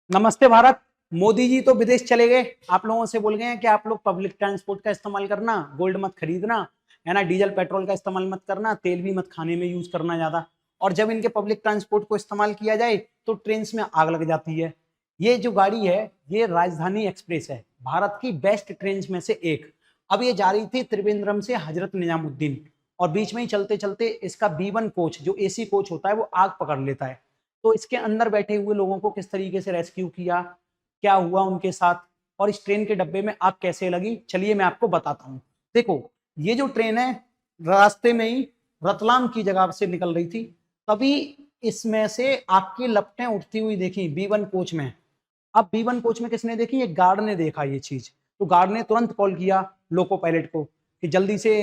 नमस्ते भारत। मोदी जी तो विदेश चले गए, आप लोगों से बोल गए हैं कि आप लोग पब्लिक ट्रांसपोर्ट का इस्तेमाल करना, गोल्ड मत खरीदना, है ना, डीजल पेट्रोल का इस्तेमाल मत करना, तेल भी मत खाने में यूज करना ज्यादा। और जब इनके पब्लिक ट्रांसपोर्ट को इस्तेमाल किया जाए तो ट्रेन में आग लग जाती है। ये जो गाड़ी है ये राजधानी एक्सप्रेस है, भारत की बेस्ट ट्रेन में से एक। अब ये जा रही थी त्रिवेंद्रम से हजरत निजामुद्दीन, और बीच में ही चलते चलते इसका B1 कोच जो AC कोच होता है वो आग पकड़ लेता है। तो इसके अंदर बैठे हुए लोगों को किस तरीके से रेस्क्यू किया, क्या हुआ उनके साथ, और इस ट्रेन के डब्बे में आग कैसे लगी, चलिए मैं आपको बताता हूँ। देखो, ये जो ट्रेन है रास्ते में ही रतलाम की जगह से निकल रही थी, तभी इसमें से आग की लपटें उठती हुई देखी B1 कोच में। अब B1 कोच में किसने देखी? एक गार्ड ने देखा ये चीज। तो गार्ड ने तुरंत कॉल किया लोको पायलट को कि जल्दी से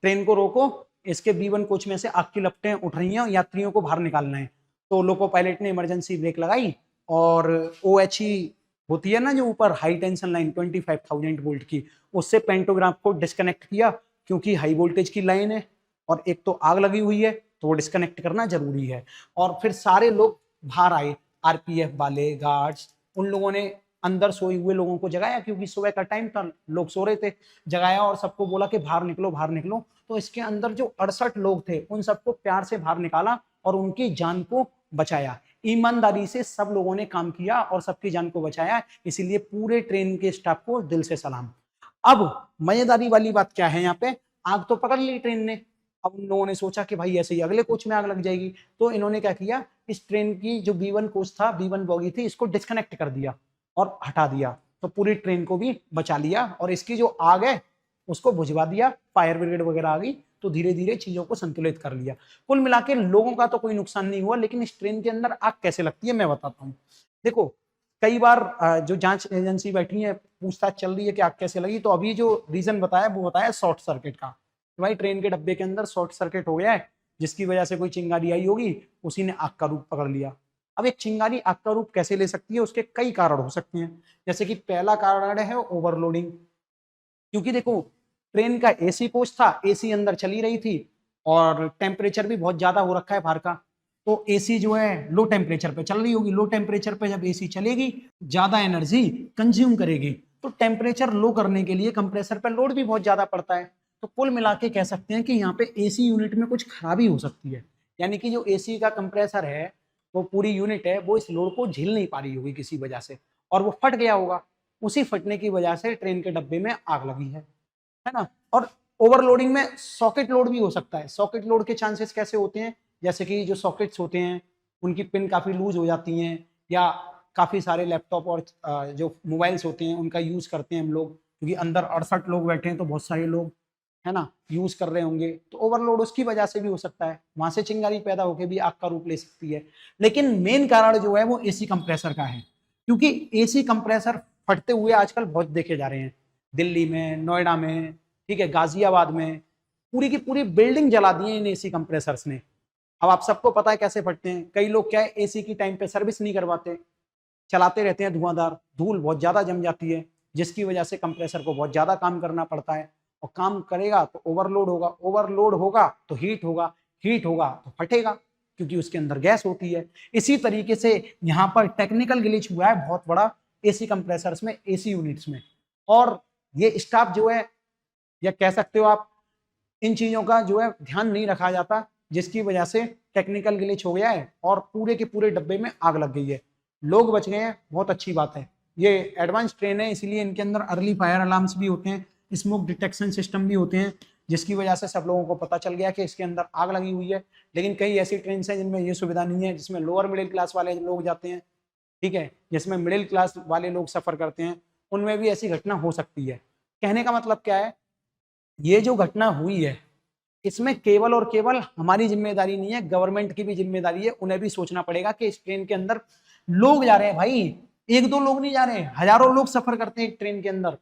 ट्रेन को रोको, इसके B1 कोच में से आग की लपटें उठ रही हैं, यात्रियों को बाहर निकालना है। तो लोको पायलट ने इमरजेंसी ब्रेक लगाई और OHE होती है ना जो ऊपर हाई टेंशन लाइन 25,000 वोल्ट की, उससे पेंटोग्राफ को डिस्कनेक्ट किया, क्योंकि हाई वोल्टेज की लाइन है और एक तो आग लगी हुई है, तो वो डिस्कनेक्ट करना जरूरी है। और फिर सारे लोग बाहर आए, RPF वाले, गार्ड्स, उन लोगों ने अंदर सोए हुए लोगों को जगाया, क्योंकि सुबह का टाइम था, लोग सो रहे थे। जगाया और सबको बोला कि बाहर निकलो बाहर निकलो। तो इसके अंदर जो 68 लोग थे उन सबको प्यार से बाहर निकाला और उनकी जान को बचाया। ईमानदारी से सब लोगों ने काम किया और सबकी जान को बचाया, इसीलिए पूरे ट्रेन के स्टाफ को दिल से सलाम। अब मजेदारी वाली बात क्या है, यहाँ पे आग तो पकड़ ली ट्रेन ने। अब उन लोगों ने सोचा कि भाई ऐसे ही अगले कोच में आग लग जाएगी, तो इन्होंने क्या किया, इस ट्रेन की जो B1 कोच था, B1 बोगी थी, इसको डिस्कनेक्ट कर दिया और हटा दिया। तो पूरी ट्रेन को भी बचा लिया और इसकी जो आग है उसको बुझवा दिया, फायर ब्रिगेड वगैरह आ गई, तो धीरे धीरे चीजों को संतुलित कर लिया। कुल मिला के लोगों का तो कोई नुकसान नहीं हुआ, लेकिन इस ट्रेन के अंदर आग कैसे लगती है मैं बताता हूँ। देखो, कई बार जो जांच एजेंसी बैठी है पूछताछ चल रही है कि आग कैसे लगी, तो अभी जो रीजन बताया वो बताया शॉर्ट सर्किट का। भाई ट्रेन के डब्बे के अंदर शॉर्ट सर्किट हो गया है, जिसकी वजह से कोई चिंगारी आई होगी, उसी ने आग का रूप पकड़ लिया। अब एक चिंगारी आग का रूप कैसे ले सकती है, उसके कई कारण हो सकते हैं। जैसे कि पहला कारण है ओवरलोडिंग, क्योंकि देखो ट्रेन का AC कोच था, AC अंदर चली रही थी और टेम्परेचर भी बहुत ज्यादा हो रखा है बाहर का, तो AC जो है लो टेम्परेचर पे चल रही होगी। लो टेम्परेचर पे जब AC चलेगी ज्यादा एनर्जी कंज्यूम करेगी, तो टेम्परेचर लो करने के लिए कंप्रेसर पे लोड भी बहुत ज्यादा पड़ता है। तो कुल मिला के कह सकते हैं कि यहाँ पे AC यूनिट में कुछ खराबी हो सकती है, यानी कि जो AC का कंप्रेसर है, वो पूरी यूनिट है, वो इस लोड को झेल नहीं पा रही होगी किसी वजह से, और वो फट गया होगा। उसी फटने की वजह से ट्रेन के डब्बे में आग लगी है ना। और ओवरलोडिंग में सॉकेट लोड भी हो सकता है। सॉकेट लोड के चांसेस कैसे होते हैं, जैसे कि जो सॉकेट्स होते हैं उनकी पिन काफी लूज हो जाती हैं, या काफी सारे लैपटॉप और जो मोबाइल्स होते हैं उनका यूज करते हैं हम लोग, क्योंकि अंदर 68 लोग बैठे हैं तो बहुत सारे लोग, है ना, यूज कर रहे होंगे, तो ओवरलोड उसकी वजह से भी हो सकता है, वहां से चिंगारी पैदा होकर भी आग का रूप ले सकती है। लेकिन मेन कारण जो है वो AC कंप्रेसर का है, क्योंकि AC कंप्रेसर फटते हुए आजकल बहुत देखे जा रहे हैं, दिल्ली में, नोएडा में, ठीक है, गाजियाबाद में, पूरी की पूरी बिल्डिंग जला दी है इन AC कंप्रेसर्स ने। अब आप सबको पता है कैसे फटते हैं। कई लोग क्या है, AC की टाइम पे सर्विस नहीं करवाते, चलाते रहते हैं धुआंधार, धूल बहुत ज्यादा जम जाती है, जिसकी वजह से कंप्रेसर को बहुत ज्यादा काम करना पड़ता है, और काम करेगा तो ओवरलोड होगा, ओवरलोड होगा तो हीट होगा, हीट होगा तो फटेगा, क्योंकि उसके अंदर गैस होती है। इसी तरीके से यहाँ पर टेक्निकल ग्लिच हुआ है बहुत बड़ा AC कंप्रेसर्स में, AC यूनिट्स में। और ये स्टाफ जो है, या कह सकते हो आप, इन चीजों का जो है ध्यान नहीं रखा जाता, जिसकी वजह से टेक्निकल ग्लिच हो गया है और पूरे के पूरे डब्बे में आग लग गई है। लोग बच गए हैं, बहुत अच्छी बात है। ये एडवांस ट्रेन है, इसलिए इनके अंदर अर्ली फायर अलार्म्स भी होते हैं, स्मोक डिटेक्शन सिस्टम भी होते हैं, जिसकी वजह से सब लोगों को पता चल गया कि इसके अंदर आग लगी हुई है। लेकिन कई ऐसी ट्रेन है जिनमें ये सुविधा नहीं है, जिसमें लोअर मिडिल क्लास वाले लोग जाते हैं, ठीक है, जिसमें मिडिल क्लास वाले लोग सफर करते हैं, उनमें भी ऐसी घटना हो सकती है। कहने का मतलब क्या है, ये जो घटना हुई है इसमें केवल और केवल हमारी जिम्मेदारी नहीं है, गवर्नमेंट की भी जिम्मेदारी है। उन्हें भी सोचना पड़ेगा कि इस ट्रेन के अंदर लोग जा रहे हैं भाई, एक दो लोग नहीं जा रहे हैं, हजारों लोग सफर करते हैं एक ट्रेन के अंदर,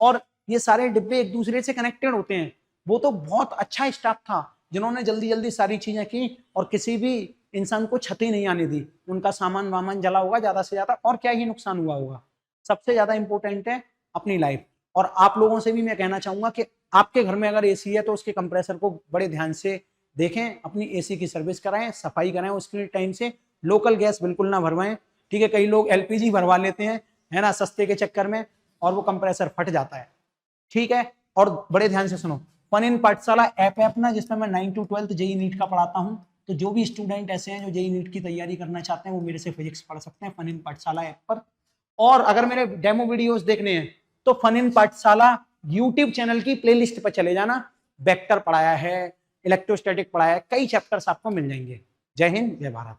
और ये सारे डिब्बे एक दूसरे से कनेक्टेड होते हैं। वो तो बहुत अच्छा स्टाफ था जिन्होंने जल्दी जल्दी सारी चीजें की और किसी भी इंसान को क्षति नहीं आने दी। उनका सामान वामान जला होगा ज्यादा से ज्यादा, और क्या ही नुकसान हुआ होगा। सबसे ज्यादा इंपॉर्टेंट है अपनी लाइफ। और आप लोगों से भी मैं कहना चाहूंगा कि आपके घर में अगर AC है तो उसके कंप्रेसर को बड़े ध्यान से देखें, अपनी AC की सर्विस कराएं, सफाई कराएं उसके टाइम से, लोकल गैस बिल्कुल ना भरवाएं, ठीक है, कई लोग एलपीजी भरवा लेते हैं, है ना, सस्ते के चक्कर में, और वो कंप्रेसर फट जाता है। ठीक है, और बड़े ध्यान से सुनो, फन इन पाठशाला ऐप है अपना, जिसमें मैं 9 to 12 जेई नीट का पढ़ाता हूँ। तो जो भी स्टूडेंट ऐसे हैं जो जेई नीट की तैयारी करना चाहते हैं, वो मेरे से फिजिक्स पढ़ सकते हैं फन इन पाठशाला ऐप पर। और अगर मेरे डेमो वीडियोस देखने हैं तो फन इन पाठशाला यूट्यूब चैनल की प्लेलिस्ट पर चले जाना, वेक्टर पढ़ाया है, इलेक्ट्रोस्टैटिक पढ़ाया है, कई चैप्टर्स आपको मिल जाएंगे। जय हिंद, जय भारत।